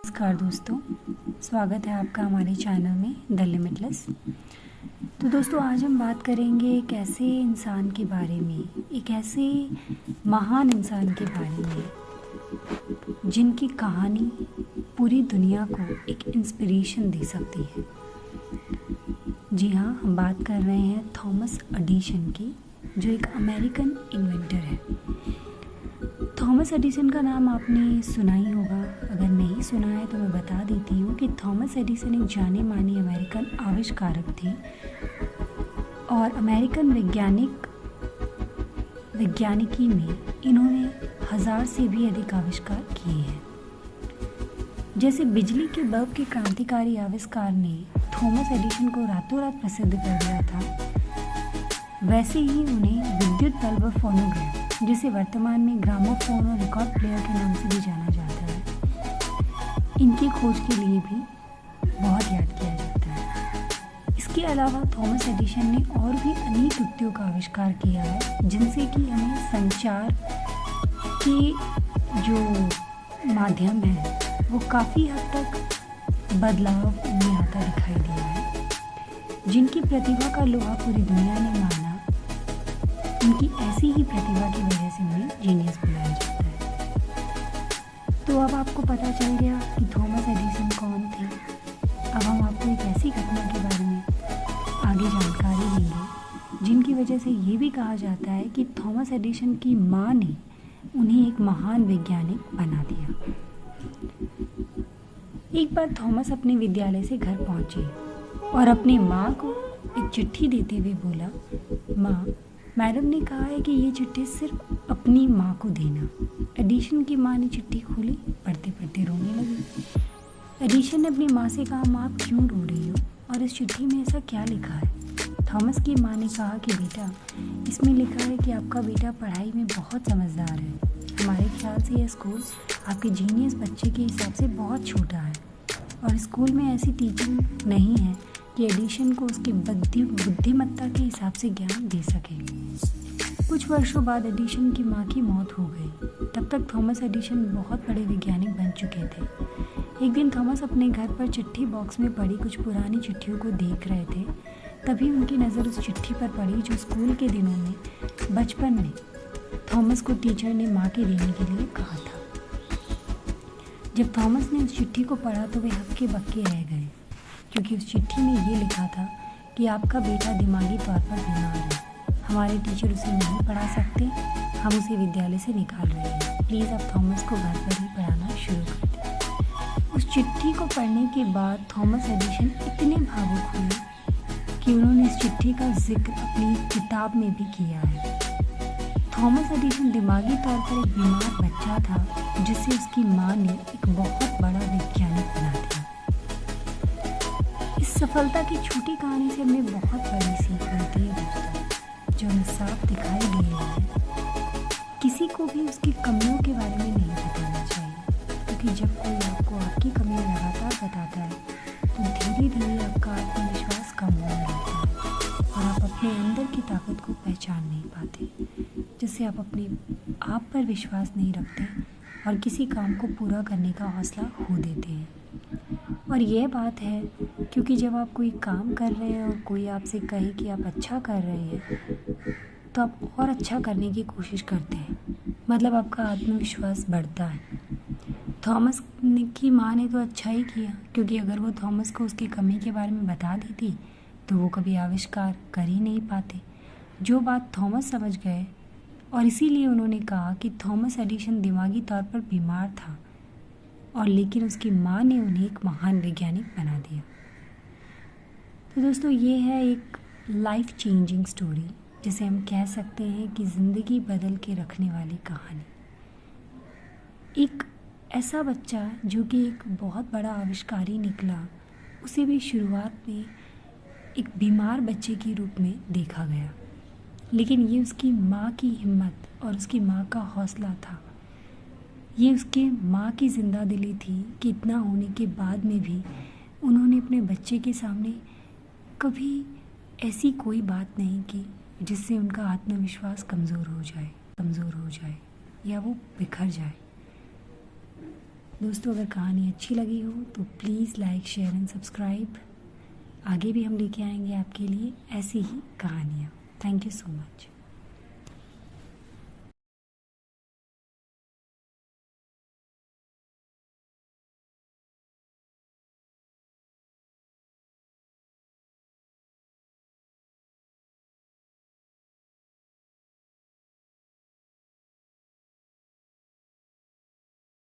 नमस्कार दोस्तों, स्वागत है आपका हमारे चैनल में द लिमिटलेस। तो दोस्तों, आज हम बात करेंगे एक ऐसे इंसान के बारे में, एक ऐसे महान इंसान के बारे में जिनकी कहानी पूरी दुनिया को एक इंस्पिरेशन दे सकती है। जी हाँ, हम बात कर रहे हैं थॉमस एडिसन की, जो एक अमेरिकन इन्वेंटर है। थॉमस एडिसन का नाम आपने सुना ही होगा। अगर नहीं सुना है तो मैं बता देती हूँ कि थॉमस एडिसन एक जाने माने अमेरिकन आविष्कारक थे और अमेरिकन वैज्ञानिकी में इन्होंने 1000 से भी अधिक आविष्कार किए हैं। जैसे बिजली के बल्ब के क्रांतिकारी आविष्कार ने थॉमस एडिसन को रातों रात प्रसिद्ध कर दिया था, वैसे ही उन्हें विद्युत बल्ब और फोनोग्राफ, जिसे वर्तमान में ग्रामोफोन और रिकॉर्ड प्लेयर के नाम से भी जाना जाता है, इनकी खोज के लिए भी बहुत याद किया जाता है। इसके अलावा थॉमस एडिसन ने और भी अनेक युक्तियों का आविष्कार किया है, जिनसे कि हमें संचार के जो माध्यम है वो काफ़ी हद तक बदलाव में आता दिखाई दिया है। जिनकी प्रतिभा का लोहा पूरी दुनिया ने माना, उनकी ऐसी ही प्रतिभा की वजह से उन्हें जीनियस बुलाया जाता है। तो अब आपको पता चल गया कि थॉमस एडिसन कौन थे। अब हम आपको एक ऐसी घटना के बारे में आगे जानकारी देंगे जिनकी वजह से ये भी कहा जाता है कि थॉमस एडिसन की माँ ने उन्हें एक महान वैज्ञानिक बना दिया। एक बार थॉमस अपने विद्यालय से घर पहुंचे और अपनी माँ को एक चिट्ठी देते हुए बोला, माँ, मैडम ने कहा है कि ये चिट्ठी सिर्फ अपनी माँ को देना। एडिसन की माँ ने चिट्ठी खोली, पढ़ते पढ़ते रोने लगी। एडिसन ने अपनी माँ से कहा, माँ आप क्यों रो रही हो और इस चिट्ठी में ऐसा क्या लिखा है? थॉमस की माँ ने कहा कि बेटा, इसमें लिखा है कि आपका बेटा पढ़ाई में बहुत समझदार है। हमारे ख्याल से यह स्कूल आपके जीनियस बच्चे के हिसाब से बहुत छोटा है और स्कूल में ऐसी टीचिंग नहीं है कि एडिसन को उसकी बुद्धिमत्ता के हिसाब से ज्ञान दे सके। कुछ वर्षों बाद एडिसन की माँ की मौत हो गई। तब तक थॉमस एडिसन बहुत बड़े वैज्ञानिक बन चुके थे। एक दिन थॉमस अपने घर पर चिट्ठी बॉक्स में पड़ी कुछ पुरानी चिट्ठियों को देख रहे थे। तभी उनकी नज़र उस चिट्ठी पर पड़ी जो स्कूल के दिनों में बचपन में थॉमस को टीचर ने माँ के देने के लिए कहा था। जब थॉमस ने उस चिट्ठी को पढ़ा तो वे हक्के बक्के रह गए, क्योंकि उस चिट्ठी में ये लिखा था कि आपका बेटा दिमागी तौर पर बीमार है। हमारे टीचर उसे नहीं पढ़ा सकते, हम उसे विद्यालय से निकाल रहे हैं। प्लीज़ आप थॉमस को घर पर ही पढ़ाना शुरू कर दें। उस चिट्ठी को पढ़ने के बाद थॉमस एडिसन इतने भावुक हुए कि उन्होंने इस चिट्ठी का जिक्र अपनी किताब में भी किया है। थॉमस एडिसन दिमागी तौर पर एक बीमार बच्चा था, जिसे उसकी माँ ने एक बहुत बड़ा वैज्ञानिक बना दिया। इस सफलता की छोटी कहानी से हमें बहुत बड़ी सीख मिलती है दोस्तों, जो हमें साफ दिखाई दे रही है। किसी को भी उसकी कमियों के बारे में नहीं बताना चाहिए, क्योंकि जब कोई आपको आपकी कमियां लगातार बताता है तो धीरे धीरे आपका आत्मविश्वास कम होने लगता है और आप अपने अंदर की ताकत को पहचान नहीं पाते, जिससे आप अपने आप पर विश्वास नहीं रखते और किसी काम को पूरा करने का हौसला खो देते हैं। और यह बात है क्योंकि जब आप कोई काम कर रहे हैं और कोई आपसे कहे कि आप अच्छा कर रहे हैं, तो आप और अच्छा करने की कोशिश करते हैं, मतलब आपका आत्मविश्वास बढ़ता है। थॉमस की माँ ने तो अच्छा ही किया, क्योंकि अगर वो थॉमस को उसकी कमी के बारे में बता देती तो वो कभी आविष्कार कर ही नहीं पाते, जो बात थॉमस समझ गए। और इसीलिए उन्होंने कहा कि थॉमस एडिसन दिमागी तौर पर बीमार था, और लेकिन उसकी माँ ने उन्हें एक महान वैज्ञानिक बना दिया। तो दोस्तों, ये है एक लाइफ चेंजिंग स्टोरी, जिसे हम कह सकते हैं कि ज़िंदगी बदल के रखने वाली कहानी। एक ऐसा बच्चा जो कि एक बहुत बड़ा आविष्कारी निकला, उसे भी शुरुआत में एक बीमार बच्चे के रूप में देखा गया, लेकिन ये उसकी माँ की हिम्मत और उसकी माँ का हौसला था। ये उसके माँ की जिंदा दिली थी कि इतना होने के बाद में भी उन्होंने अपने बच्चे के सामने कभी ऐसी कोई बात नहीं की जिससे उनका आत्मविश्वास कमज़ोर हो जाए या वो बिखर जाए। दोस्तों अगर कहानी अच्छी लगी हो तो please like share and subscribe. आगे भी हम लेके आएंगे आपके लिए ऐसी ही कहानियाँ। Thank you so much.